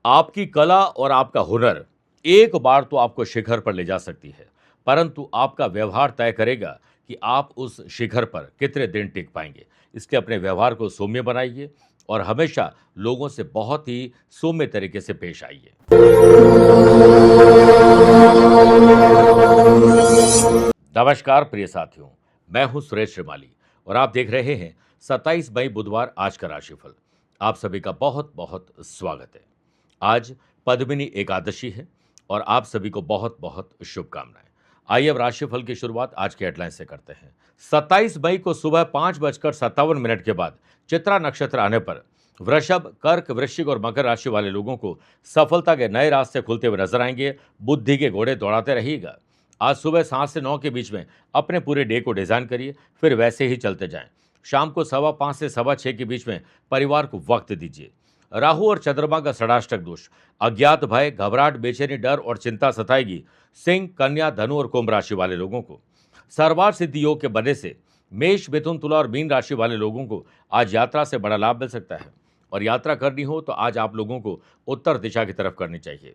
आपकी कला और आपका हुनर एक बार तो आपको शिखर पर ले जा सकती है, परंतु आपका व्यवहार तय करेगा कि आप उस शिखर पर कितने दिन टिक पाएंगे। इसलिए अपने व्यवहार को सौम्य बनाइए और हमेशा लोगों से बहुत ही सौम्य तरीके से पेश आइए। नमस्कार प्रिय साथियों, मैं हूं सुरेश श्रीमाली और आप देख रहे हैं 27 मई बुधवार आज का राशिफल। आप सभी का बहुत बहुत स्वागत है। आज पद्मिनी एकादशी है और आप सभी को बहुत बहुत शुभकामनाएं। आइए अब राशिफल की शुरुआत आज के हेडलाइन से करते हैं। 27 मई को सुबह 5:57 के बाद चित्रा नक्षत्र आने पर वृषभ, कर्क, वृश्चिक और मकर राशि वाले लोगों को सफलता के नए रास्ते खुलते हुए नजर आएंगे। बुद्धि के घोड़े दौड़ाते रहिएगा। आज सुबह 7 से 9 के बीच में अपने पूरे डे को डिजाइन करिए, फिर वैसे ही चलते जाएं। शाम को 5:15 से 6:15 के बीच में परिवार को वक्त दीजिए। राहु और चंद्रमा का षडाष्टक दोष, अज्ञात भय, घबराहट, बेचैनी, डर और चिंता सताएगी सिंह, कन्या, धनु और कुंभ राशि वाले लोगों को। सर्वार्थ सिद्धि योग के बनने से मेष, मिथुन, तुला और मीन राशि वाले लोगों को आज यात्रा से बड़ा लाभ मिल सकता है और यात्रा करनी हो तो आज आप लोगों को उत्तर दिशा की तरफ करनी चाहिए।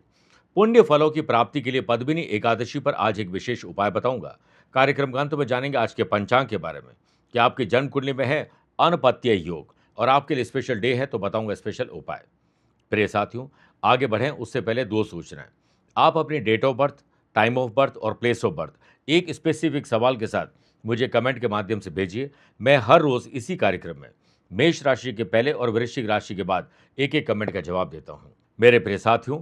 पुण्य फलों की प्राप्ति के लिए पद्मिनी एकादशी पर आज एक विशेष उपाय बताऊंगा। कार्यक्रम के अंत में जानेंगे आज के पंचांग के बारे में कि आपकी जन्म कुंडली में है अनपत्य योग और आपके लिए स्पेशल डे है तो बताऊंगा स्पेशल उपाय। प्रिय साथियों, आगे बढ़ें उससे पहले दो सूचनाएं। आप अपनी date of birth, time of birth और प्लेस ऑफ बर्थ एक स्पेसिफिक सवाल के साथ मुझे कमेंट के माध्यम से भेजिए। मैं हर रोज इसी कार्यक्रम में मेष राशि के पहले और वृश्चिक राशि के बाद एक एक कमेंट का जवाब देता हूं। मेरे प्रिय साथियों,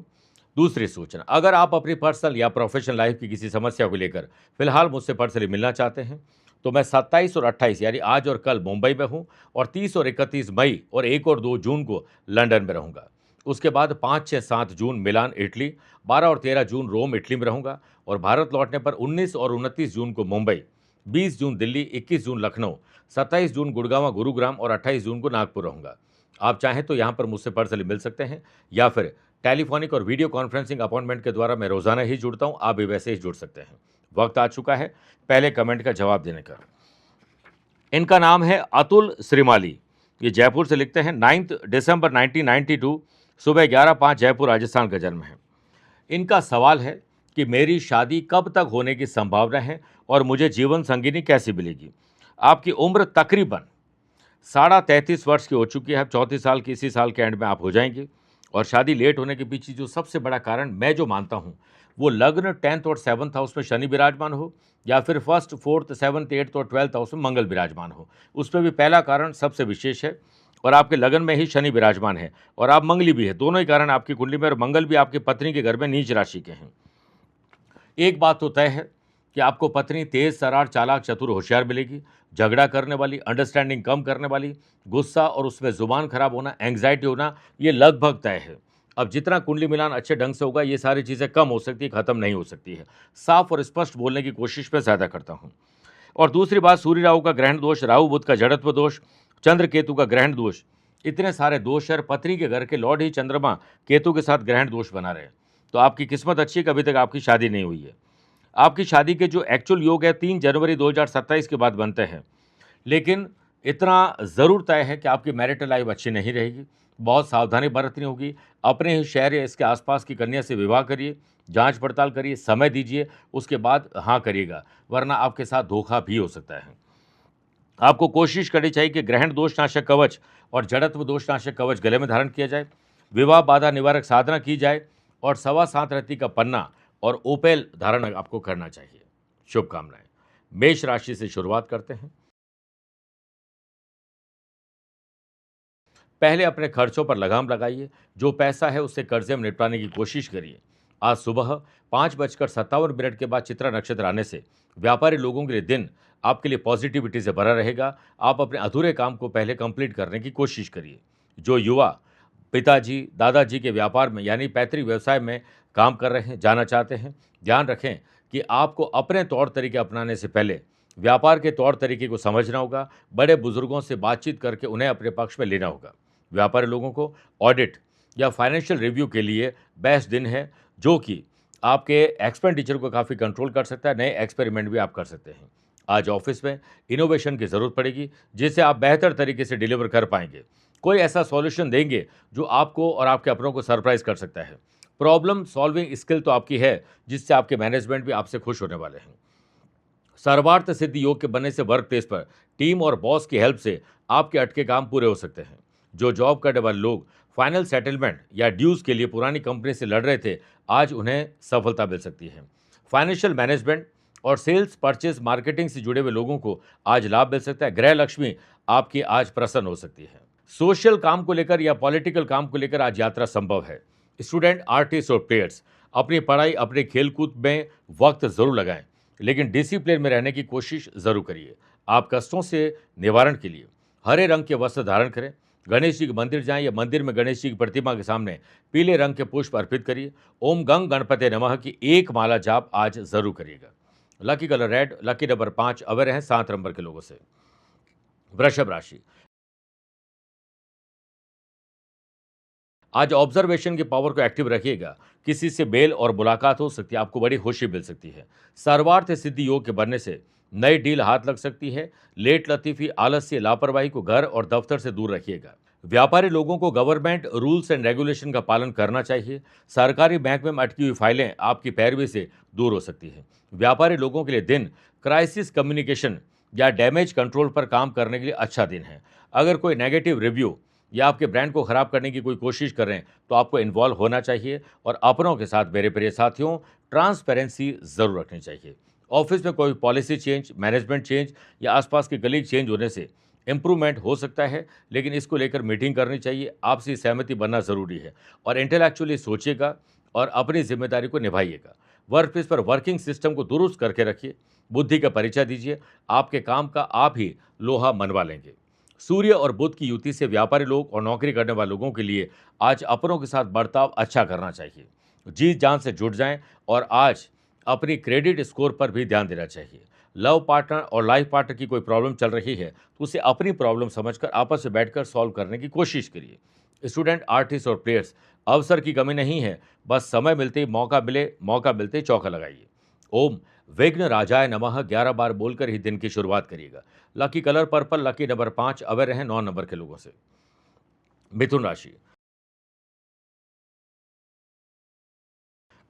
दूसरी सूचना, अगर आप अपनी पर्सनल या प्रोफेशनल लाइफ की किसी समस्या को लेकर फिलहाल मुझसे पर्सनली मिलना चाहते हैं तो मैं 27 और 28 यानी आज और कल मुंबई में हूं और 30 और 31 मई और 1 और 2 जून को लंदन में रहूंगा। उसके बाद 5, 6, 7 जून मिलान इटली, 12 और 13 जून रोम इटली में रहूंगा और भारत लौटने पर 19 और 29 जून को मुंबई, 20 जून दिल्ली, 21 जून लखनऊ, 27 जून गुड़गांव गुरुग्राम और 28 जून को नागपुर रहूंगा। आप चाहें तो यहाँ पर मुझसे पर्सनली मिल सकते हैं या फिर टेलीफोनिक और वीडियो कॉन्फ्रेंसिंग अपॉइंटमेंट के द्वारा मैं रोजाना ही जुड़ता हूं। आप भी वैसे ही जुड़ सकते हैं। वक्त आ चुका है पहले कमेंट का जवाब देने का। इनका नाम है अतुल श्रीमाली। ये जयपुर से लिखते हैं। 9 दिसंबर 1992 सुबह 11:05 जयपुर राजस्थान का जन्म है। इनका सवाल है कि मेरी शादी कब तक होने की संभावना है और मुझे जीवन संगिनी कैसे मिलेगी। आपकी उम्र तकरीबन 33.5 वर्ष की हो चुकी है। 34 साल की इसी साल के एंड में आप हो जाएंगे और शादी लेट होने के पीछे जो सबसे बड़ा कारण मैं जो मानता हूं वो लग्न 10th और 7th हाउस में शनि विराजमान हो या फिर 1st, 4th, 7th, 8th और 12th हाउस में मंगल विराजमान हो। उस पर भी पहला कारण सबसे विशेष है और आपके लगन में ही शनि विराजमान है और आप मंगली भी है। दोनों ही कारण आपकी कुंडली में और मंगल भी आपकी पत्नी के घर में नीच राशि के हैं। एक बात तो तय है कि आपको पत्नी तेज, सरार, चालाक, चतुर, होशियार मिलेगी। झगड़ा करने वाली, अंडरस्टैंडिंग कम करने वाली, गुस्सा और उसमें जुबान खराब होना, एंग्जाइटी होना, ये लगभग तय है। अब जितना कुंडली मिलान अच्छे ढंग से होगा ये सारी चीज़ें कम हो सकती है, खत्म नहीं हो सकती है। साफ और स्पष्ट बोलने की कोशिश में ज़्यादा करता हूँ। और दूसरी बात, सूर्य राहु का ग्रहण दोष, राहु बुध का जड़त्व दोष, चंद्र केतु का ग्रहण दोष, इतने सारे दोष है। पत्नी के घर के लॉर्ड ही चंद्रमा केतु के साथ ग्रहण दोष बना रहे। तो आपकी किस्मत अच्छी है कि अभी तक आपकी शादी नहीं हुई है। आपकी शादी के जो एक्चुअल योग है 3 जनवरी 2027 के बाद बनते हैं, लेकिन इतना ज़रूर तय है कि आपकी मैरिटल लाइफ अच्छी नहीं रहेगी। बहुत सावधानी बरतनी होगी। अपने ही शहर या इसके आसपास की कन्या से विवाह करिए, जांच पड़ताल करिए, समय दीजिए, उसके बाद हाँ करिएगा, वरना आपके साथ धोखा भी हो सकता है। आपको कोशिश करनी चाहिए कि ग्रहण दोषनाशक कवच और जड़त्व दोषनाशक कवच गले में धारण किया जाए, विवाह बाधा निवारक साधना की जाए और 7.25 रत्ती का पन्ना और ओपेल धारण आपको करना चाहिए। शुभकामनाएं। मेष राशि से शुरुआत करते हैं। पहले अपने खर्चों पर लगाम लगाइए। जो पैसा है उससे कर्जे में निपटाने की कोशिश करिए। आज सुबह 5:57 के बाद चित्रा नक्षत्र आने से व्यापारी लोगों के लिए दिन आपके लिए पॉजिटिविटी से भरा रहेगा। आप अपने अधूरे काम को पहले कंप्लीट करने की कोशिश करिए। जो युवा पिताजी, दादाजी के व्यापार में यानी पैतृक व्यवसाय में काम कर रहे हैं, जाना चाहते हैं, ध्यान रखें कि आपको अपने तौर तरीके अपनाने से पहले व्यापार के तौर तरीके को समझना होगा। बड़े बुजुर्गों से बातचीत करके उन्हें अपने पक्ष में लेना होगा। व्यापारी लोगों को ऑडिट या फाइनेंशियल रिव्यू के लिए बेस्ट दिन है, जो कि आपके एक्सपेंडिचर को काफ़ी कंट्रोल कर सकता है। नए एक्सपेरिमेंट भी आप कर सकते हैं। आज ऑफिस में इनोवेशन की ज़रूरत पड़ेगी जिसे आप बेहतर तरीके से डिलीवर कर पाएंगे। कोई ऐसा सॉल्यूशन देंगे जो आपको और आपके अपनों को सरप्राइज कर सकता है। प्रॉब्लम सॉल्विंग स्किल तो आपकी है, जिससे आपके मैनेजमेंट भी आपसे खुश होने वाले हैं। सर्वार्थ सिद्धि योग के बनने से वर्क प्लेस पर टीम और बॉस की हेल्प से आपके अटके काम पूरे हो सकते हैं। जो जॉब करने वाले लोग फाइनल सेटलमेंट या ड्यूज के लिए पुरानी कंपनी से लड़ रहे थे, आज उन्हें सफलता मिल सकती है। फाइनेंशियल मैनेजमेंट और सेल्स, परचेज, मार्केटिंग से जुड़े हुए लोगों को आज लाभ मिल सकता है। गृह लक्ष्मी आपकी आज प्रसन्न हो सकती है। सोशल काम को लेकर या पॉलिटिकल काम को लेकर आज यात्रा संभव है। स्टूडेंट, आर्टिस्ट और प्लेयर्स अपनी पढ़ाई, अपने खेलकूद में वक्त जरूर लगाएं, लेकिन डिसिप्लिन में रहने की कोशिश जरूर करिए। आप कष्टों से निवारण के लिए हरे रंग के वस्त्र धारण करें। गणेश जी के मंदिर जाएं या मंदिर में गणेश जी की प्रतिमा के सामने पीले रंग के पुष्प अर्पित करिए। ओम गंग गणपते नमः की एक माला जाप आज जरूर करिएगा। Lucky colour red, lucky number 5 aware हैं 7 नंबर के लोगों से। वृषभ राशि, आज ऑब्जर्वेशन की पावर को एक्टिव रखिएगा। किसी से मेल और मुलाकात हो सकती है, आपको बड़ी खुशी मिल सकती है। सर्वार्थ सिद्धि योग के बनने से नई डील हाथ लग सकती है। लेट लतीफी, आलस्य, लापरवाही को घर और दफ्तर से दूर रखिएगा। व्यापारी लोगों को गवर्नमेंट रूल्स एंड रेगुलेशन का पालन करना चाहिए। सरकारी बैंक में अटकी हुई फाइलें आपकी पैरवी से दूर हो सकती है। व्यापारी लोगों के लिए दिन क्राइसिस कम्युनिकेशन या डैमेज कंट्रोल पर काम करने के लिए अच्छा दिन है। अगर कोई नेगेटिव रिव्यू या आपके ब्रांड को खराब करने की कोई कोशिश कर रहे हैं, तो आपको इन्वॉल्व होना चाहिए और अपनों के साथ, मेरे प्रिय साथियों, ट्रांसपेरेंसी जरूर रखनी चाहिए। ऑफिस में कोई पॉलिसी चेंज, मैनेजमेंट चेंज या आसपास के कलीग चेंज होने से इंप्रूवमेंट हो सकता है, लेकिन इसको लेकर मीटिंग करनी चाहिए। आपसी सहमति बनना जरूरी है और इंटेलेक्चुअली सोचिएगा और अपनी जिम्मेदारी को निभाइएगा। वर्क प्लेस पर वर्किंग सिस्टम को दुरुस्त करके रखिए। बुद्धि का परिचय दीजिए। आपके काम का आप ही लोहा मनवा लेंगे। सूर्य और बुध की युति से व्यापारी लोग और नौकरी करने वाले लोगों के लिए आज अपनों के साथ बर्ताव अच्छा करना चाहिए। जी जान से जुट जाएं और आज अपनी क्रेडिट स्कोर पर भी ध्यान देना चाहिए। लव पार्टनर और लाइफ पार्टनर की कोई प्रॉब्लम चल रही है, तो उसे अपनी प्रॉब्लम समझकर आपस में बैठकर सॉल्व करने की कोशिश करिए। स्टूडेंट, आर्टिस्ट और प्लेयर्स, अवसर की कमी नहीं है, बस समय मिलते ही मौका मिलते ही चौका लगाइए। ओम विघ्न राजाय नमः 11 बार बोलकर ही दिन की शुरुआत करिएगा। Lucky colour purple, lucky number 5 aware हैं 9 नंबर के लोगों से। मिथुन राशि,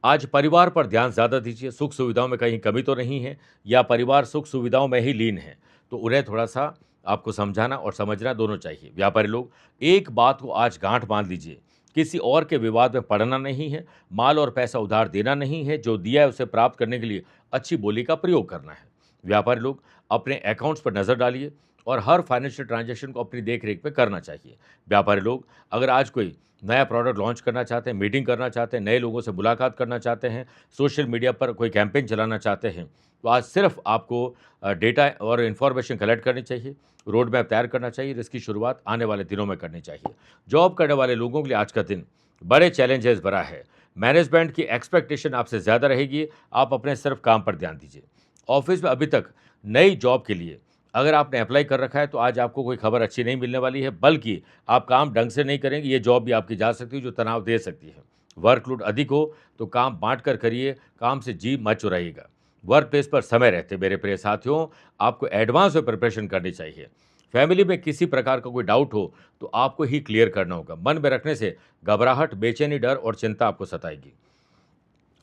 आज परिवार पर ध्यान ज्यादा दीजिए। सुख सुविधाओं में कहीं कमी तो नहीं है या परिवार सुख सुविधाओं में ही लीन है, तो उन्हें थोड़ा सा आपको समझाना और समझना दोनों चाहिए। व्यापारी लोग, एक बात को आज गांठ बांध लीजिए, किसी और के विवाद में पड़ना नहीं है। माल और पैसा उधार देना नहीं है। जो दिया है उसे प्राप्त करने के लिए अच्छी बोली का प्रयोग करना है। व्यापारी लोग, अपने अकाउंट्स पर नजर डालिए और हर फाइनेंशियल ट्रांजैक्शन को अपनी देख रेख पे करना चाहिए। व्यापारी लोग, अगर आज कोई नया प्रोडक्ट लॉन्च करना चाहते हैं, मीटिंग करना चाहते हैं, नए लोगों से मुलाकात करना चाहते हैं, सोशल मीडिया पर कोई कैंपेन चलाना चाहते हैं, तो आज सिर्फ आपको डेटा और इन्फॉर्मेशन कलेक्ट करनी चाहिए। रोड मैप तैयार करना चाहिए, जिसकी शुरुआत आने वाले दिनों में करनी चाहिए। जॉब करने वाले लोगों के लिए आज का दिन बड़े चैलेंजेस भरा है। मैनेजमेंट की एक्सपेक्टेशन आपसे ज़्यादा रहेगी। आप अपने सिर्फ काम पर ध्यान दीजिए। ऑफिस में अभी तक नई जॉब के लिए अगर आपने अप्लाई कर रखा है, तो आज आपको कोई खबर अच्छी नहीं मिलने वाली है, बल्कि आप काम ढंग से नहीं करेंगे। ये जॉब भी आपकी जा सकती है जो तनाव दे सकती है। वर्कलोड अधिक हो तो काम बांट कर करिए, काम से जी मत चुराइएगा। वर्क प्लेस पर समय रहते मेरे प्रिय साथियों, आपको एडवांस में प्रिपरेशन करनी चाहिए। फैमिली में किसी प्रकार का कोई डाउट हो तो आपको ही क्लियर करना होगा। मन में रखने से घबराहट, बेचैनी, डर और चिंता आपको सताएगी।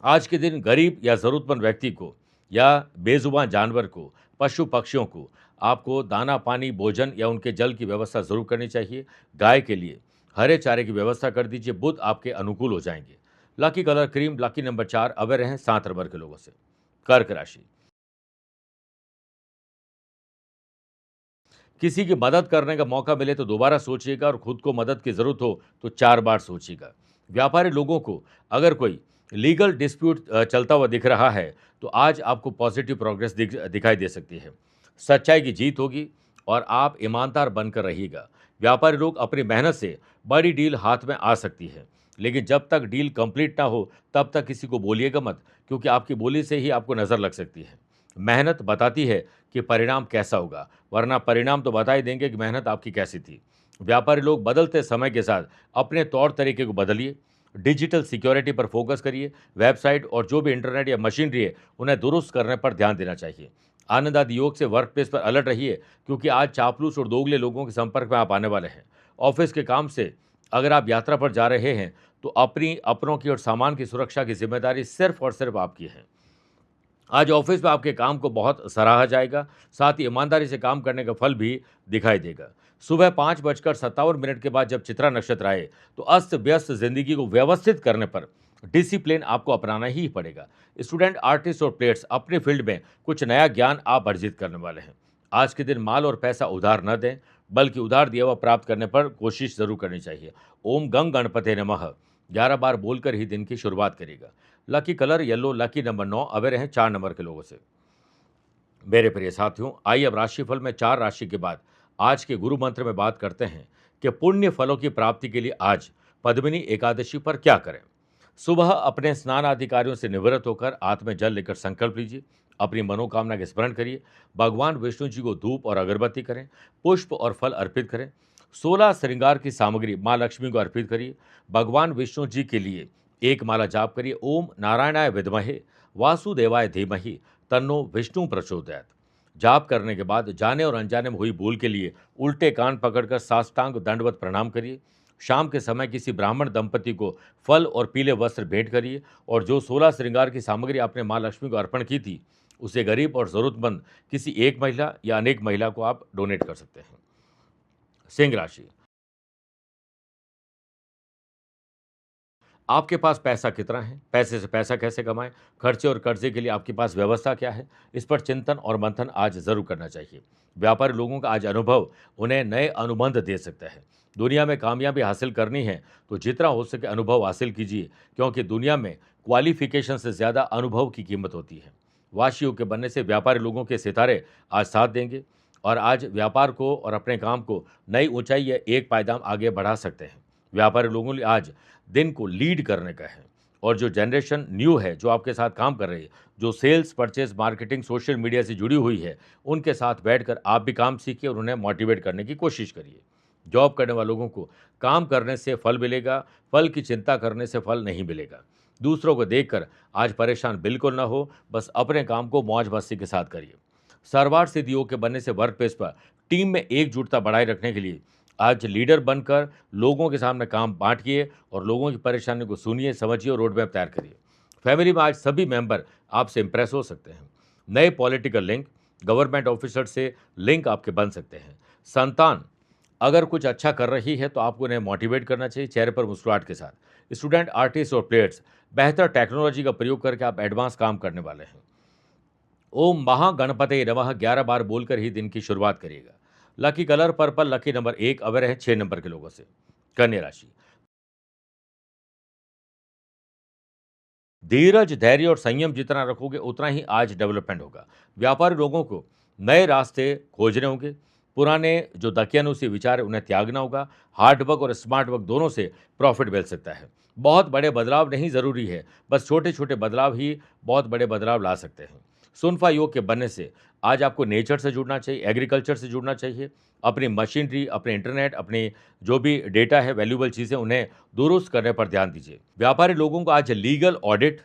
आज के दिन गरीब या ज़रूरतमंद व्यक्ति को या बेजुबान जानवर को, पशु पक्षियों को आपको दाना पानी, भोजन या उनके जल की व्यवस्था ज़रूर करनी चाहिए। गाय के लिए हरे चारे की व्यवस्था कर दीजिए। बुध आपके अनुकूल हो जाएंगे। Lucky colour cream, lucky number 4 aware हैं 7 नंबर के लोगों से। कर्क राशि, किसी की मदद करने का मौका मिले तो दोबारा सोचिएगा और खुद को मदद की ज़रूरत हो तो 4 बार सोचिएगा। व्यापारी लोगों को अगर कोई लीगल डिस्प्यूट चलता हुआ दिख रहा है, तो आज आपको पॉजिटिव प्रोग्रेस दिखाई दे सकती है। सच्चाई की जीत होगी और आप ईमानदार बनकर रहिएगा। व्यापारी लोग, अपनी मेहनत से बड़ी डील हाथ में आ सकती है, लेकिन जब तक डील कंप्लीट ना हो तब तक किसी को बोलिएगा मत, क्योंकि आपकी बोली से ही आपको नज़र लग सकती है। मेहनत बताती है कि परिणाम कैसा होगा, वरना परिणाम तो बता ही देंगे कि मेहनत आपकी कैसी थी। व्यापारी लोग, बदलते समय के साथ अपने तौर तरीके को बदलिए। डिजिटल सिक्योरिटी पर फोकस करिए। वेबसाइट और जो भी इंटरनेट या मशीनरी है, उन्हें दुरुस्त करने पर ध्यान देना चाहिए। आनंद आदि योग से वर्क प्लेस पर अलर्ट रहिए, क्योंकि आज चापलूस और दोगले लोगों के संपर्क में आप आने वाले हैं। ऑफिस के काम से अगर आप यात्रा पर जा रहे हैं तो अपनों की और सामान की सुरक्षा की जिम्मेदारी सिर्फ और सिर्फ आपकी है। आज ऑफिस में आपके काम को बहुत सराहा जाएगा, साथ ही ईमानदारी से काम करने का फल भी दिखाई देगा। सुबह 5:57 के बाद जब चित्रा नक्षत्र आए तो अस्त व्यस्त जिंदगी को व्यवस्थित करने पर डिसिप्लिन आपको अपनाना ही पड़ेगा। स्टूडेंट, आर्टिस्ट और प्लेयर्स, अपने फील्ड में कुछ नया ज्ञान आप अर्जित करने वाले हैं। आज के दिन माल और पैसा उधार न दें, बल्कि उधार दिया हुआ प्राप्त करने पर कोशिश जरूर करनी चाहिए। ओम गंग गणपते नमः 11 बार बोलकर ही दिन की शुरुआत करिएगा। Lucky colour yellow, lucky number 9, aware हैं 4 नंबर के लोगों से। मेरे प्रिय साथियों, आइए अब राशिफल में 4 राशि के बाद आज के गुरु मंत्र में बात करते हैं कि पुण्य फलों की प्राप्ति के लिए आज पद्मिनी एकादशी पर क्या करें। सुबह अपने स्नान आदि कार्यों से निवृत्त होकर हाथ में जल लेकर संकल्प लीजिए, अपनी मनोकामना के स्मरण करिए, भगवान विष्णु जी को धूप और अगरबत्ती करें, पुष्प और फल अर्पित करें, 16 श्रृंगार की सामग्री माँ लक्ष्मी को अर्पित करिए, भगवान विष्णु जी के लिए एक माला जाप करिए, ओम नारायणाय विद्महे वासुदेवाय धीमहि तन्नो विष्णु प्रचोदयात। जाप करने के बाद जाने और अनजाने में हुई भूल के लिए उल्टे कान पकड़कर साष्टांग दंडवत प्रणाम करिए। शाम के समय किसी ब्राह्मण दंपति को फल और पीले वस्त्र भेंट करिए और जो 16 श्रृंगार की सामग्री आपने माँ लक्ष्मी को अर्पण की थी उसे गरीब और जरूरतमंद किसी एक महिला या अनेक महिला को आप डोनेट कर सकते हैं। सिंह राशि, आपके पास पैसा कितना है, पैसे से पैसा कैसे कमाएं, खर्चे और कर्जे के लिए आपके पास व्यवस्था क्या है, इस पर चिंतन और मंथन आज जरूर करना चाहिए। व्यापारी लोगों का आज अनुभव उन्हें नए अनुबंध दे सकता है। दुनिया में कामयाबी हासिल करनी है तो जितना हो सके अनुभव हासिल कीजिए, क्योंकि दुनिया में क्वालिफिकेशन से ज़्यादा अनुभव की कीमत होती है। वाशियों के बनने से व्यापारी लोगों के सितारे आज साथ देंगे और आज व्यापार को और अपने काम को नई ऊंचाई या एक पायदान आगे बढ़ा सकते हैं। व्यापारी लोगों लिए आज दिन को लीड करने का है और जो जनरेशन न्यू है, जो आपके साथ काम कर रही है, जो sales, purchase, marketing, social media से जुड़ी हुई है, उनके साथ बैठकर आप भी काम सीखिए और उन्हें मोटिवेट करने की कोशिश करिए। जॉब करने वाले लोगों को काम करने से फल मिलेगा, फल की चिंता करने से फल नहीं मिलेगा। दूसरों को देखकर आज परेशान बिल्कुल ना हो, बस अपने काम को मौज मस्ती के साथ करिए। सर्वार्थ सिद्धि योग के बनने से वर्क प्लेस पर टीम में एकजुटता बढ़ाए रखने के लिए आज लीडर बनकर लोगों के सामने काम बांटिए और लोगों की परेशानी को सुनिए, समझिए और रोड मैप तैयार करिए। फैमिली में आज सभी मेंबर आपसे इंप्रेस हो सकते हैं। नए पॉलिटिकल लिंक, गवर्नमेंट ऑफिसर से लिंक आपके बन सकते हैं। संतान अगर कुछ अच्छा कर रही है तो आपको उन्हें मोटिवेट करना चाहिए, चेहरे पर मुस्कुराहट के साथ। स्टूडेंट, आर्टिस्ट और प्लेयर्स, बेहतर टेक्नोलॉजी का प्रयोग करके आप एडवांस काम करने वाले हैं। ओम महागणपते नमः 11 बार बोलकर ही दिन की शुरुआत करिएगा। Lucky colour purple, lucky number 1, aware है 6 नंबर के लोगों से। कन्या राशि, धीरज, धैर्य और संयम जितना रखोगे उतना ही आज डेवलपमेंट होगा। व्यापारी लोगों को नए रास्ते खोजने होंगे। पुराने जो दकियानुसी विचार है उन्हें त्यागना होगा। हार्ड वर्क और स्मार्ट वर्क दोनों से प्रॉफिट मिल सकता है। बहुत बड़े बदलाव नहीं जरूरी है, बस छोटे छोटे बदलाव ही बहुत बड़े बदलाव ला सकते हैं। सुनफा योग के बनने से आज आपको नेचर से जुड़ना चाहिए, एग्रीकल्चर से जुड़ना चाहिए। अपनी मशीनरी, अपने इंटरनेट, अपने जो भी डेटा है, वैल्यूएबल चीज़ें, उन्हें दुरुस्त करने पर ध्यान दीजिए। व्यापारी लोगों को आज लीगल ऑडिट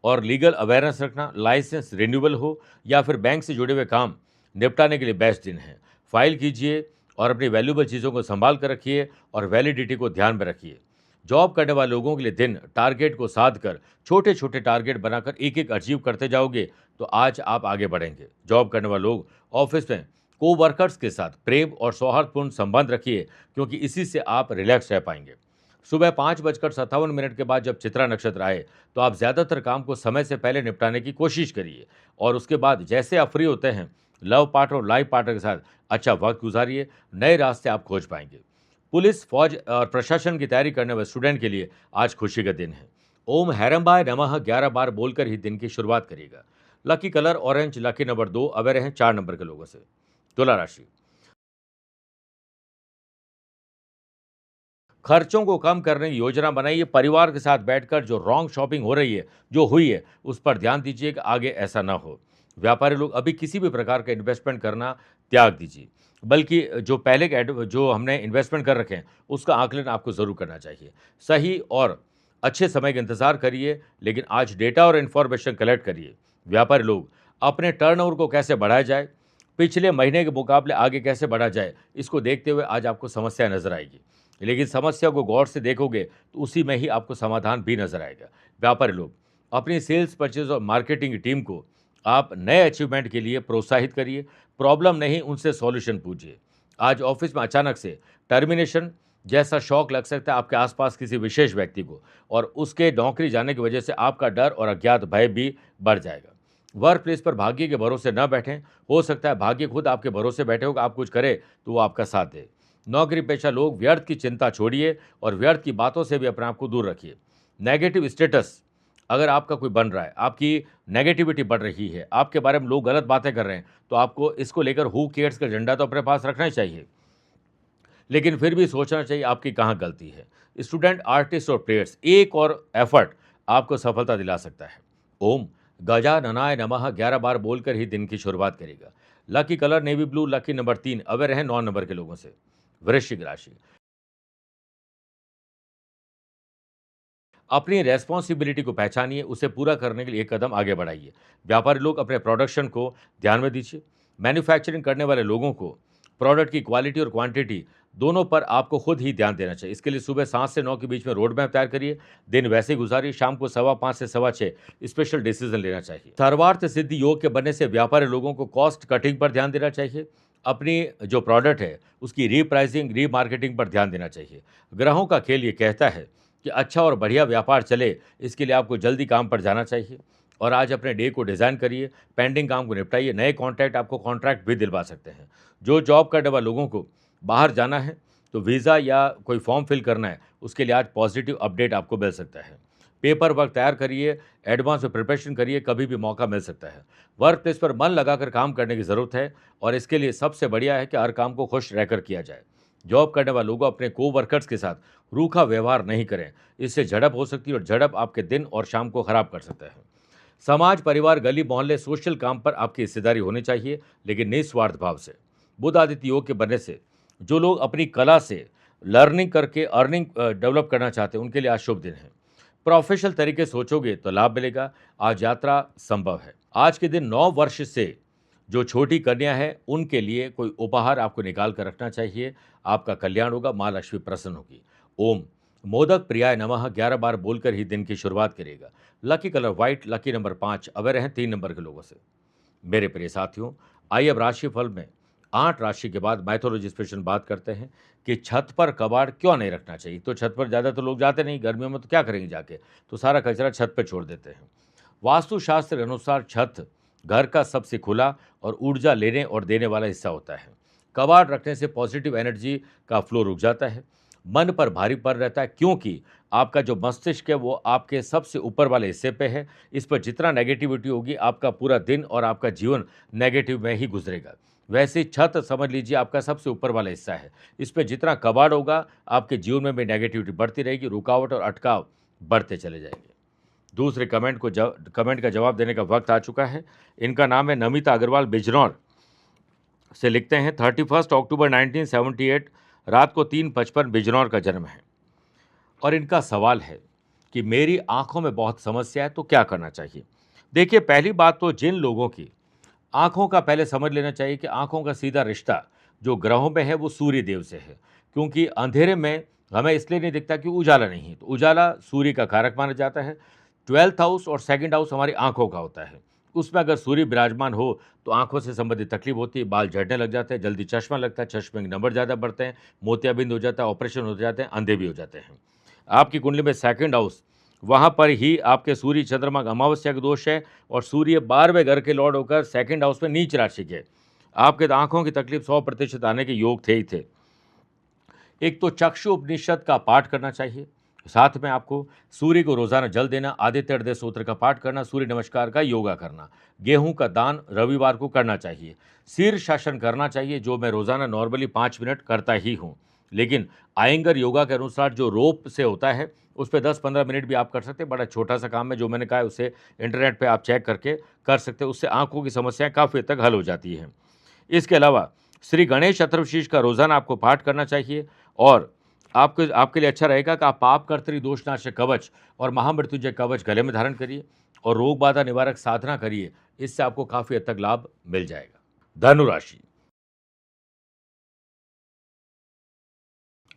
और लीगल अवेयरनेस रखना, लाइसेंस रिन्यूअल हो या फिर बैंक से जुड़े हुए काम निपटाने के लिए बेस्ट दिन है। फाइल कीजिए और अपनी वैल्यूएबल चीज़ों को संभाल कर रखिए और वैलिडिटी को ध्यान में रखिए। जॉब करने वाले लोगों के लिए दिन टारगेट को साध कर छोटे छोटे टारगेट बनाकर एक एक अचीव करते जाओगे तो आज आप आगे बढ़ेंगे। जॉब करने वाले लोग ऑफिस में को वर्कर्स के साथ प्रेम और सौहार्दपूर्ण संबंध रखिए, क्योंकि इसी से आप रिलैक्स रह पाएंगे। सुबह 5:57 के बाद जब चित्रा नक्षत्र आए तो आप ज़्यादातर काम को समय से पहले निपटाने की कोशिश करिए और उसके बाद जैसे आप फ्री होते हैं लव पार्टनर और लाइफ पार्टनर के साथ अच्छा वक्त गुजारिए। नए रास्ते आप खोज पाएंगे। पुलिस, फौज और प्रशासन की तैयारी करने वाले स्टूडेंट के लिए आज खुशी का दिन है। ओम हैरम्बाय नमः 11 बार बोलकर ही दिन की शुरुआत करिएगा। Lucky colour orange, lucky number 2, aware हैं 4 नंबर के लोगों से। तुला राशि, खर्चों को कम करने की योजना बनाइए। परिवार के साथ बैठकर जो रॉन्ग शॉपिंग हो रही है, जो हुई है, उस पर ध्यान दीजिए कि आगे ऐसा ना हो। व्यापारी लोग अभी किसी भी प्रकार का इन्वेस्टमेंट करना त्याग दीजिए, बल्कि जो पहले के जो हमने इन्वेस्टमेंट कर रखे हैं उसका आकलन आपको ज़रूर करना चाहिए। सही और अच्छे समय का इंतज़ार करिए, लेकिन आज डेटा और इन्फॉर्मेशन कलेक्ट करिए। व्यापारी लोग अपने टर्नओवर को कैसे बढ़ाया जाए, पिछले महीने के मुकाबले आगे कैसे बढ़ा जाए, इसको देखते हुए आज आपको समस्या नज़र आएगी। लेकिन समस्या को गौर से देखोगे तो उसी में ही आपको समाधान भी नज़र आएगा। व्यापारी लोग, अपनी सेल्स, परचेज़ और मार्केटिंग की टीम को आप नए अचीवमेंट के लिए प्रोत्साहित करिए। प्रॉब्लम नहीं, उनसे सॉल्यूशन पूछिए। आज ऑफिस में अचानक से टर्मिनेशन जैसा शॉक लग सकता है आपके आसपास किसी विशेष व्यक्ति को, और उसके नौकरी जाने की वजह से आपका डर और अज्ञात भय भी बढ़ जाएगा। वर्क प्लेस पर भाग्य के भरोसे न बैठें। हो सकता है भाग्य खुद आपके भरोसे बैठे होगा, आप कुछ करें तो वो आपका साथ दे। नौकरी पेशा लोग, व्यर्थ की चिंता छोड़िए और व्यर्थ की बातों से भी अपने आप को दूर रखिए। नेगेटिव स्टेटस अगर आपका कोई बन रहा है, आपकी नेगेटिविटी बढ़ रही है, आपके बारे में लोग गलत बातें कर रहे हैं, तो आपको इसको लेकर हु केयर्स का झंडा तो अपने पास रखना ही चाहिए, लेकिन फिर भी सोचना चाहिए आपकी कहाँ गलती है। स्टूडेंट, आर्टिस्ट और प्लेयर्स, एक और एफर्ट आपको सफलता दिला सकता है। ओम गजाननाय नमः 11 बार बोलकर ही दिन की शुरुआत करेगा। Lucky colour navy blue, lucky number 3, aware रहें 9 नंबर के लोगों से। वृश्चिक राशि, अपनी रेस्पॉन्सिबिलिटी को पहचानिए, उसे पूरा करने के लिए एक कदम आगे बढ़ाइए। व्यापारी लोग, अपने प्रोडक्शन को ध्यान में दीजिए। मैन्युफैक्चरिंग करने वाले लोगों को प्रोडक्ट की क्वालिटी और क्वांटिटी दोनों पर आपको खुद ही ध्यान देना चाहिए। इसके लिए सुबह 7 से 9 के बीच में रोड मैप तैयार करिए। दिन वैसे ही गुजारिए। शाम को 5:15 से 6:15 स्पेशल डिसीजन लेना चाहिए। सर्वार्थ सिद्धि योग के बनने से व्यापारी लोगों को कॉस्ट कटिंग पर ध्यान देना चाहिए। अपनी जो प्रोडक्ट है उसकी रीप्राइसिंग, रीमार्केटिंग पर ध्यान देना चाहिए। ग्रहों का खेल ये कहता है कि अच्छा और बढ़िया व्यापार चले, इसके लिए आपको जल्दी काम पर जाना चाहिए। और आज अपने डे को डिज़ाइन करिए, पेंडिंग काम को निपटाइए। नए कॉन्ट्रैक्ट आपको कॉन्ट्रैक्ट भी दिलवा सकते हैं। जो जॉब करने वाले लोगों को बाहर जाना है तो वीज़ा या कोई फॉर्म फिल करना है, उसके लिए आज पॉजिटिव अपडेट आपको मिल सकता है। पेपर वर्क तैयार करिए, एडवांस में प्रिपरेशन करिए, कभी भी मौका मिल सकता है। वर्क प्लेस पर मन लगाकर काम करने की ज़रूरत है और इसके लिए सबसे बढ़िया है कि हर काम को खुश रहकर किया जाए। जॉब करने वाले लोग अपने को-वर्कर्स के साथ रूखा व्यवहार नहीं करें, इससे झड़प हो सकती है और झड़प आपके दिन और शाम को खराब कर सकता है। समाज, परिवार, गली मोहल्ले, सोशल काम पर आपकी हिस्सेदारी होनी चाहिए, लेकिन निस्वार्थ भाव से। बुध आदित्य योग के बनने से जो लोग अपनी कला से लर्निंग करके अर्निंग डेवलप करना चाहते हैं, उनके लिए आज शुभ दिन है। प्रोफेशनल तरीके से सोचोगे तो लाभ मिलेगा। आज यात्रा संभव है। आज के दिन 9 वर्ष से जो छोटी कन्या है उनके लिए कोई उपहार आपको निकाल कर रखना चाहिए। आपका कल्याण होगा, माँ लक्ष्मी प्रसन्न होगी। ओम मोदक प्रियाय नमः 11 बार बोलकर ही दिन की शुरुआत करेगा। Lucky colour white, lucky number 5, aware हैं 3 नंबर के लोगों से। मेरे प्रिय साथियों, आइए अब राशिफल में 8 राशि के बाद मैथोलॉजी स्पेशल बात करते हैं कि छत पर कबाड़ क्यों नहीं रखना चाहिए। तो छत पर ज़्यादा तो लोग जाते नहीं, गर्मियों में तो क्या करेंगे जाके, तो सारा कचरा छत पर छोड़ देते हैं। वास्तुशास्त्र के अनुसार छत घर का सबसे खुला और ऊर्जा लेने और देने वाला हिस्सा होता है। कबाड़ रखने से पॉजिटिव एनर्जी का फ्लो रुक जाता है, मन पर भारी पड़ रहता है, क्योंकि आपका जो मस्तिष्क है वो आपके सबसे ऊपर वाले हिस्से पे है। इस पर जितना नेगेटिविटी होगी, आपका पूरा दिन और आपका जीवन नेगेटिव में ही गुजरेगा। वैसे ही छत समझ लीजिए आपका सबसे ऊपर वाला हिस्सा है। इस पे जितना कबाड़ होगा, आपके जीवन में भी नेगेटिविटी बढ़ती रहेगी, रुकावट और अटकाव बढ़ते चले जाएंगे। दूसरे कमेंट का जवाब देने का वक्त आ चुका है। इनका नाम है नमिता अग्रवाल, बिजनौर से लिखते हैं। 31 अक्टूबर 1978 रात को 3:55 बिजनौर का जन्म है और इनका सवाल है कि मेरी आंखों में बहुत समस्या है, तो क्या करना चाहिए। देखिए, पहली बात तो जिन लोगों की आंखों का पहले समझ लेना चाहिए कि आंखों का सीधा रिश्ता जो ग्रहों में है वो सूर्य देव से है, क्योंकि अंधेरे में हमें इसलिए नहीं दिखता कि उजाला नहीं है, तो उजाला सूर्य का कारक माना जाता है। 12th हाउस और 2nd हाउस हमारी आंखों का होता है। उसमें अगर सूर्य विराजमान हो तो आंखों से संबंधित तकलीफ होती है, बाल झड़ने लग जाते हैं, जल्दी चश्मा लगता है, चश्मे के नंबर ज़्यादा बढ़ते हैं, मोतियाबिंद हो जाता है, ऑपरेशन हो जाते हैं, अंधे भी हो जाते हैं। आपकी कुंडली में 2nd हाउस, वहाँ पर ही आपके सूर्य चंद्रमा का अमावस्या का दोष है और सूर्य 12वें घर के लॉर्ड होकर 2nd हाउस में नीच राशि के। आपके आंखों की तकलीफ 100% आने के योग थे ही थे। एक तो चक्षु उपनिषद का पाठ करना चाहिए, साथ में आपको सूर्य को रोजाना जल देना, आदित्य हृदय सूत्र का पाठ करना, सूर्य नमस्कार का योगा करना, गेहूं का दान रविवार को करना चाहिए, शीर्ष शासन करना चाहिए, जो मैं रोजाना नॉर्मली 5 मिनट करता ही हूं। लेकिन आयंगर योगा के अनुसार जो रोप से होता है उस पर 10-15 मिनट भी आप कर सकते हैं। बड़ा छोटा सा काम है, जो मैंने कहा है उसे इंटरनेट पे आप चेक करके कर सकते हैं। उससे आंखों की समस्याएं काफ़ी हद तक हल हो जाती हैं। इसके अलावा श्री गणेश चतुर्दशी का रोजाना आपको पाठ करना चाहिए और आपके लिए अच्छा रहेगा कि आप पाप कर्तरी दोषनाशक कवच और महामृत्युंजय कवच गले में धारण करिए और रोग बाधा निवारक साधना करिए। इससे आपको काफ़ी हद तक लाभ मिल जाएगा। धनु राशि,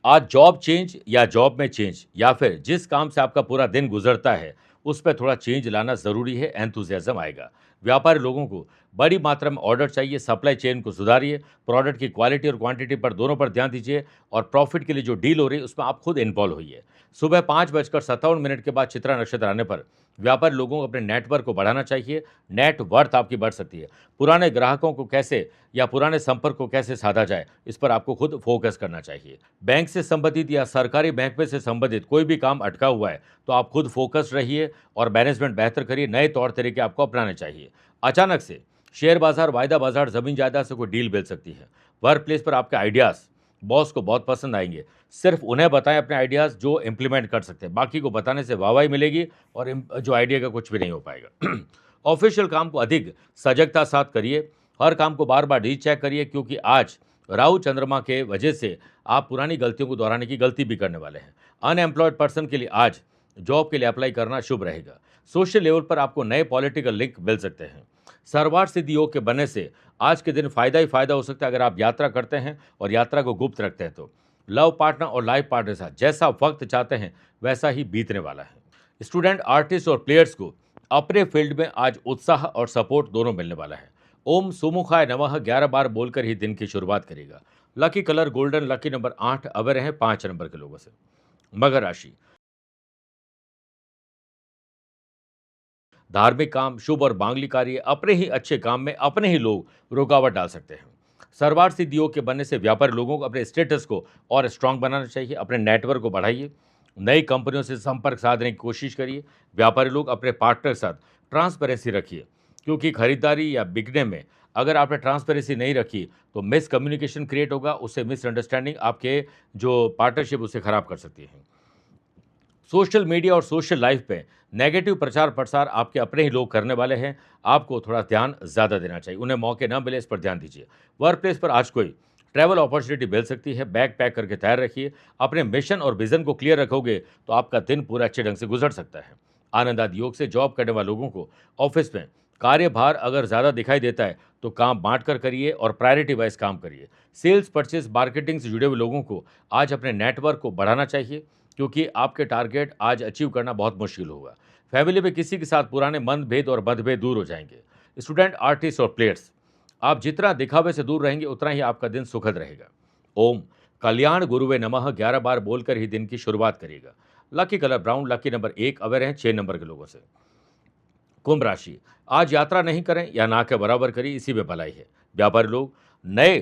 आज जॉब चेंज या जॉब में चेंज या फिर जिस काम से आपका पूरा दिन गुजरता है उस पर थोड़ा चेंज लाना जरूरी है। एंथुजियाज्म आएगा। व्यापारी लोगों को बड़ी मात्रा में ऑर्डर चाहिए। सप्लाई चेन को सुधारिए। प्रोडक्ट की क्वालिटी और क्वांटिटी पर दोनों पर ध्यान दीजिए और प्रॉफिट के लिए जो डील हो रही है उसमें आप खुद इन्वॉल्व होइए। सुबह 5:57 के बाद चित्रा नक्षत्र आने पर व्यापारी लोगों को अपने नेटवर्क को बढ़ाना चाहिए। नेट वर्थ आपकी बढ़ सकती है। पुराने ग्राहकों को कैसे या पुराने संपर्क को कैसे साधा जाए इस पर आपको खुद फोकस करना चाहिए। बैंक से संबंधित या सरकारी महकमे से संबंधित कोई भी काम अटका हुआ है तो आप खुद फोकस रहिए और मैनेजमेंट बेहतर करिए। नए तौर तरीके आपको अपनाने चाहिए। अचानक से शेयर बाजार, वायदा बाजार, जमीन जायदाद से कोई डील मिल सकती है। वर्क प्लेस पर आपके आइडियाज बॉस को बहुत पसंद आएंगे। सिर्फ उन्हें बताएं अपने आइडियाज जो इंप्लीमेंट कर सकते हैं। बाकी को बताने से वाहवाही मिलेगी और जो आइडिया का कुछ भी नहीं हो पाएगा। ऑफिशियल काम को अधिक सजगता साथ करिए। हर काम को बार बार रीचेक करिए क्योंकि आज राहु चंद्रमा के वजह से आप पुरानी गलतियों को दोहराने की गलती भी करने वाले हैं। अनएम्प्लॉयड पर्सन के लिए आज जॉब के लिए अप्लाई करना शुभ रहेगा। सोशल लेवल पर आपको नए पॉलिटिकल लिंक मिल सकते हैं। सर्वार्थ सिद्धि योग के बनने से आज के दिन फायदा ही फायदा हो सकता है अगर आप यात्रा करते हैं और यात्रा को गुप्त रखते हैं तो। लव पार्टनर और लाइफ पार्टनर के साथ जैसा वक्त चाहते हैं वैसा ही बीतने वाला है। स्टूडेंट, आर्टिस्ट और प्लेयर्स को अपने फील्ड में आज उत्साह और सपोर्ट दोनों मिलने वाला है। ओम सुमुखाय नमः 11 बार बोलकर ही दिन की शुरुआत करेगा। Lucky colour golden, lucky number 8, अब रहे 5 नंबर के लोगों से। मकर राशि, धार्मिक काम, शुभ और मांगलिक कार्य, अपने ही अच्छे काम में अपने ही लोग रुकावट डाल सकते हैं। सर्वार्थ सिद्धि योग के बनने से व्यापारी लोगों को अपने स्टेटस को और स्ट्रांग बनाना चाहिए। अपने नेटवर्क को बढ़ाइए। नई कंपनियों से संपर्क साधने की कोशिश करिए। व्यापारी लोग अपने पार्टनर के साथ ट्रांसपेरेंसी रखिए क्योंकि खरीदारी या बिकने में अगर आपने ट्रांसपेरेंसी नहीं रखी तो मिसकम्युनिकेशन क्रिएट होगा। उससे मिसअंडरस्टैंडिंग आपके जो पार्टनरशिप उसे खराब कर सकती है। सोशल मीडिया और सोशल लाइफ पे नेगेटिव प्रचार प्रसार आपके अपने ही लोग करने वाले हैं। आपको थोड़ा ध्यान ज़्यादा देना चाहिए। उन्हें मौके न मिले इस पर ध्यान दीजिए। वर्क प्लेस पर आज कोई ट्रैवल अपॉर्चुनिटी मिल सकती है। बैग पैक करके तैयार रखिए। अपने मिशन और विजन को क्लियर रखोगे तो आपका दिन पूरा अच्छे ढंग से गुजर सकता है। आनंद आदि योग से जॉब करने वाले लोगों को ऑफिस में कार्यभार अगर ज़्यादा दिखाई देता है तो काम बांट कर करिए और प्रायोरिटी वाइज काम करिए। सेल्स, परचेज, मार्केटिंग से जुड़े हुए लोगों को आज अपने नेटवर्क को बढ़ाना चाहिए क्योंकि आपके टारगेट आज अचीव करना बहुत मुश्किल होगा। फैमिली में किसी के साथ पुराने मनभेद और मतभेद दूर हो जाएंगे। स्टूडेंट, आर्टिस्ट और प्लेयर्स, आप जितना दिखावे से दूर रहेंगे उतना ही आपका दिन सुखद रहेगा। ओम कल्याण गुरुवे नमः 11 बार बोलकर ही दिन की शुरुआत करिएगा। Lucky colour brown, lucky number 1, away रहें 6 नंबर के लोगों से। कुंभ राशि, आज यात्रा नहीं करें या ना के बराबर करिए, इसी में भलाई है। व्यापारी लोग नए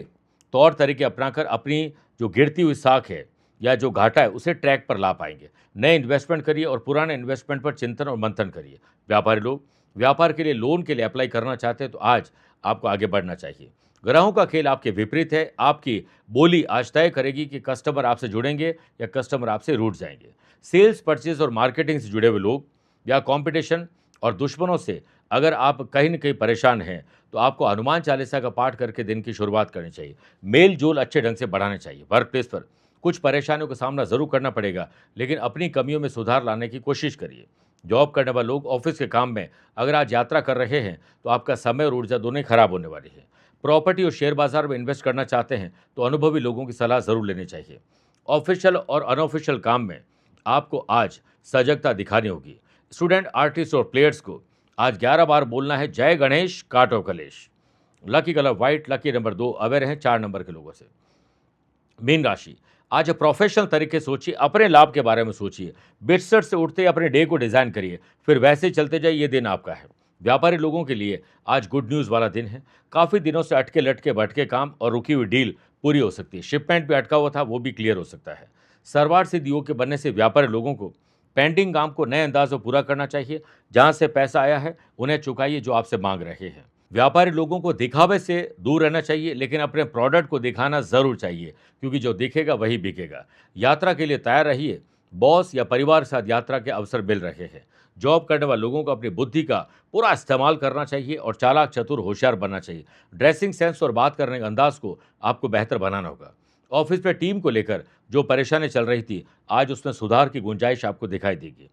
तौर तरीके अपनाकर अपनी जो गिरती हुई साख है या जो घाटा है उसे ट्रैक पर ला पाएंगे। नए इन्वेस्टमेंट करिए और पुराने इन्वेस्टमेंट पर चिंतन और मंथन करिए। व्यापारी लोग व्यापार के लिए लोन के लिए अप्लाई करना चाहते हैं तो आज आपको आगे बढ़ना चाहिए। ग्रहों का खेल आपके विपरीत है। आपकी बोली आज तय करेगी कि कस्टमर आपसे जुड़ेंगे या कस्टमर आपसे रूठ जाएंगे। सेल्स, परचेज और मार्केटिंग से जुड़े हुए लोग या कंपटीशन और दुश्मनों से अगर आप कहीं न कहीं परेशान हैं तो आपको हनुमान चालीसा का पाठ करके दिन की शुरुआत करनी चाहिए। मेल जोल अच्छे ढंग से बढ़ाने चाहिए। वर्क प्लेस पर कुछ परेशानियों का सामना जरूर करना पड़ेगा लेकिन अपनी कमियों में सुधार लाने की कोशिश करिए। जॉब करने वाले लोग ऑफिस के काम में अगर आज यात्रा कर रहे हैं तो आपका समय और ऊर्जा दोनों ही खराब होने वाली है। प्रॉपर्टी और शेयर बाजार में इन्वेस्ट करना चाहते हैं तो अनुभवी लोगों की सलाह जरूर लेनी चाहिए। ऑफिशियल और अनऑफिशियल काम में आपको आज सजगता दिखानी होगी। स्टूडेंट, आर्टिस्ट और प्लेयर्स को आज 11 बार बोलना है जय गणेश काटो कलेश। Lucky colour white, lucky number 2, away रहें 4 नंबर के लोगों से। मीन राशि, आज प्रोफेशनल तरीके सोचिए। अपने लाभ के बारे में सोचिए। बिस्तर से उठते ही अपने डे को डिजाइन करिए फिर वैसे चलते जाइए। ये दिन आपका है। व्यापारी लोगों के लिए आज गुड न्यूज़ वाला दिन है। काफ़ी दिनों से अटके लटके भटके काम और रुकी हुई डील पूरी हो सकती है। शिपमेंट भी अटका हुआ था वो भी क्लियर हो सकता है। सर्वार्थ सिद्धि योग के बनने से व्यापारी लोगों को पेंडिंग काम को नए अंदाज में पूरा करना चाहिए। जहां से पैसा आया है उन्हें चुकाइए जो आपसे मांग रहे हैं। व्यापारी लोगों को दिखावे से दूर रहना चाहिए लेकिन अपने प्रोडक्ट को दिखाना जरूर चाहिए क्योंकि जो दिखेगा वही बिकेगा। यात्रा के लिए तैयार रहिए। बॉस या परिवार के साथ यात्रा के अवसर मिल रहे हैं। जॉब करने वाले लोगों को अपनी बुद्धि का पूरा इस्तेमाल करना चाहिए और चालाक, चतुर, होशियार बनना चाहिए। ड्रेसिंग सेंस और बात करने के अंदाज को आपको बेहतर बनाना होगा। ऑफिस में टीम को लेकर जो परेशानी चल रही थी आज उसमें सुधार की गुंजाइश आपको दिखाई देगी।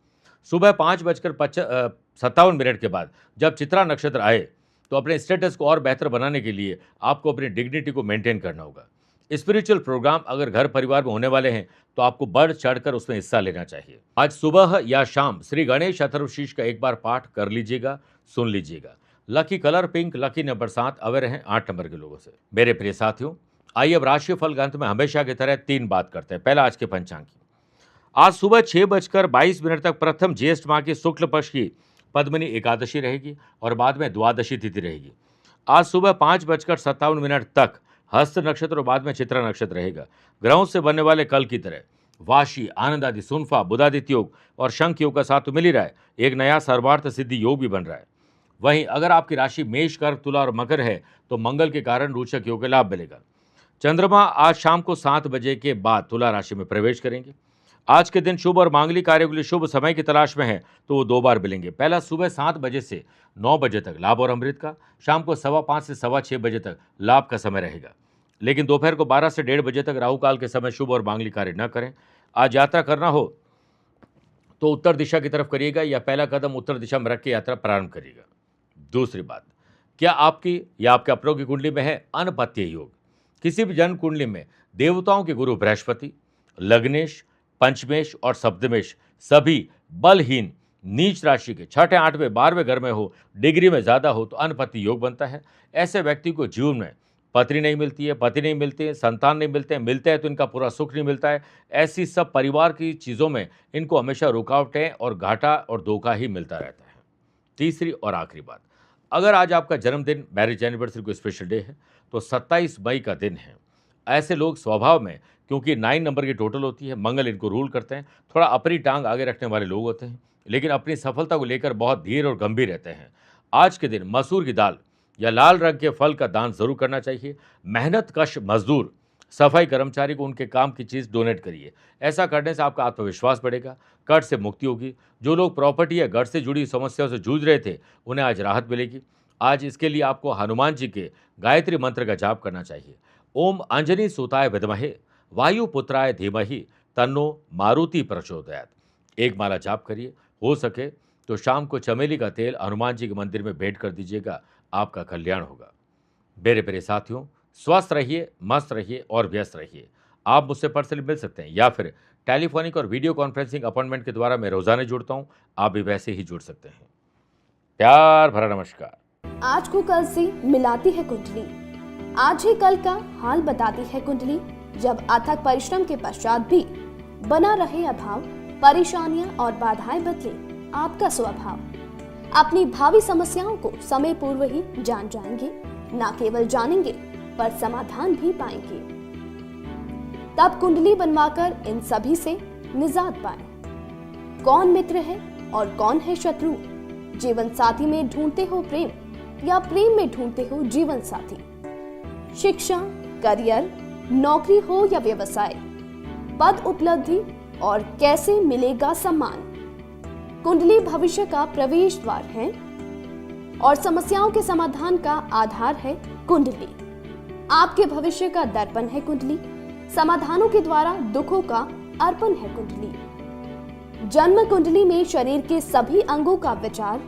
सुबह 5:57 के बाद जब चित्रा नक्षत्र आए तो अपने स्टेटस को और बेहतर बनाने के लिए आपको अपनी डिग्निटी को मेंटेन करना होगा। स्पिरिचुअल प्रोग्राम अगर घर परिवार में होने वाले हैं तो आपको बढ़ चढ़कर उसमें हिस्सा लेना चाहिए। आज सुबह या शाम श्री गणेश अथर्वशीष का एक बार पाठ कर लीजिएगा, सुन लीजिएगा। Lucky colour pink, lucky number 7, away रहें 8 नंबर के लोगों से। मेरे प्रिय साथियों, आइए अब राशिफल ग्रंथ में हमेशा की तरह 3 बात करते हैं। पहला आज के पंचांग की। आज सुबह 6:22 तक प्रथम ज्येष्ठ माह की शुक्ल पक्ष की पद्मिनी एकादशी रहेगी और बाद में द्वादशी तिथि रहेगी। आज सुबह 5:57 तक हस्त नक्षत्र और बाद में चित्रा नक्षत्र रहेगा। ग्रहों से बनने वाले कल की तरह वाशी, आनंद आदि, सुनफा, बुधादित्य योग और शंख योग का साथ तो मिल ही रहा है, एक नया सर्वार्थ सिद्धि योग भी बन रहा है। वहीं अगर आपकी राशि मेष, कर्क, तुला और मकर है तो मंगल के कारण रोचक योग का लाभ मिलेगा। चंद्रमा आज शाम को 7 बजे के बाद तुला राशि में प्रवेश करेंगे। आज के दिन शुभ और मांगलिक कार्यों के लिए शुभ समय की तलाश में है तो वो 2 बार मिलेंगे। पहला सुबह 7 बजे से 9 बजे तक लाभ और अमृत का, शाम को 5:15 से 6:15 बजे तक लाभ का समय रहेगा। लेकिन दोपहर को 12 से 1:30 बजे तक राहु काल के समय शुभ और मांगलिक कार्य न करें। आज यात्रा करना हो तो उत्तर दिशा की तरफ करिएगा या पहला कदम उत्तर दिशा में रख के यात्रा प्रारंभ करिएगा। दूसरी बात, क्या आपकी या आपके अपनों की कुंडली में है अनपत्य योग? किसी भी जन्म कुंडली में देवताओं के गुरु बृहस्पति, लग्नेश, पंचमेश और सप्तमेश सभी बलहीन नीच राशि के 6ठे, 8वें, 12वें घर में हो, डिग्री में ज़्यादा हो तो अनपति योग बनता है। ऐसे व्यक्ति को जीवन में पत्नी नहीं मिलती है, पति नहीं मिलते हैं, संतान नहीं मिलते हैं, मिलते हैं तो इनका पूरा सुख नहीं मिलता है। ऐसी सब परिवार की चीज़ों में इनको हमेशा रुकावटें और घाटा और धोखा ही मिलता रहता है। तीसरी और आखिरी बात, अगर आज आपका जन्मदिन, मैरिज एनिवर्सरी कोई स्पेशल डे है तो 27 मई का दिन है। ऐसे लोग स्वभाव में, क्योंकि 9 नंबर की टोटल होती है, मंगल इनको रूल करते हैं, थोड़ा अपनी टांग आगे रखने वाले लोग होते हैं, लेकिन अपनी सफलता को लेकर बहुत धीर और गंभीर रहते हैं। आज के दिन मसूर की दाल या लाल रंग के फल का दान जरूर करना चाहिए। मेहनत कश मजदूर, सफाई कर्मचारी को उनके काम की चीज़ डोनेट करिए। ऐसा करने से आपका आत्मविश्वास बढ़ेगा, कर्ज से मुक्ति होगी। जो लोग प्रॉपर्टी या घर से जुड़ी समस्याओं से जूझ रहे थे उन्हें आज राहत मिलेगी। आज इसके लिए आपको हनुमान जी के गायत्री मंत्र का जाप करना चाहिए। ओम अंजनी सुताय विद्महे वायुपुत्राय धीमहि तन्नो मारुति प्रचोदयात्। एक माला जाप करिए। हो सके तो शाम को चमेली का तेल हनुमान जी के मंदिर में भेंट कर दीजिएगा, आपका कल्याण होगा। मेरे प्रिय साथियों, स्वस्थ रहिए, मस्त रहिए और व्यस्त रहिए। आप मुझसे पर्सनली मिल सकते हैं या फिर टेलीफोनिक और वीडियो कॉन्फ्रेंसिंग अपॉइंटमेंट के द्वारा मैं रोजाना जुड़ता हूं, आप भी वैसे ही जुड़ सकते हैं। प्यार भरा नमस्कार। आज को कल से मिलाती है कुंडली, आज ही कल का हाल बताती है कुंडली। जब अथक परिश्रम के पश्चात भी बना रहे अभाव, परेशानियां और बाधाएं बदले आपका स्वभाव, अपनी भावी समस्याओं को समय पूर्व ही जान जाएंगे। न केवल जानेंगे पर समाधान भी पाएंगे। तब कुंडली बनवाकर इन सभी से निजात पाएं। कौन मित्र है और कौन है शत्रु? जीवन साथी में ढूंढते हो प्रेम या प्रेम में ढूंढते हो जीवन साथी? शिक्षा, करियर, नौकरी हो या व्यवसाय, पद उपलब्धि और कैसे मिलेगा सम्मान? कुंडली भविष्य का प्रवेश द्वार है और समस्याओं के समाधान का आधार है कुंडली। आपके भविष्य का दर्पण है कुंडली, समाधानों के द्वारा दुखों का अर्पण है कुंडली। जन्म कुंडली में शरीर के सभी अंगों का विचार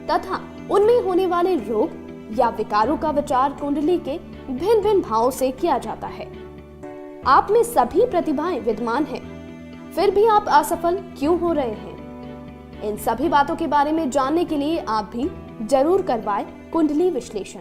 तथा उनमें होने वाले रोग या विकारों का विचार कुंडली के भिन्न भिन्न भावों से किया जाता है। आप में सभी प्रतिभाएं विद्यमान हैं, फिर भी आप असफल क्यों हो रहे हैं? इन सभी बातों के बारे में जानने के लिए आप भी जरूर करवाएं कुंडली विश्लेषण।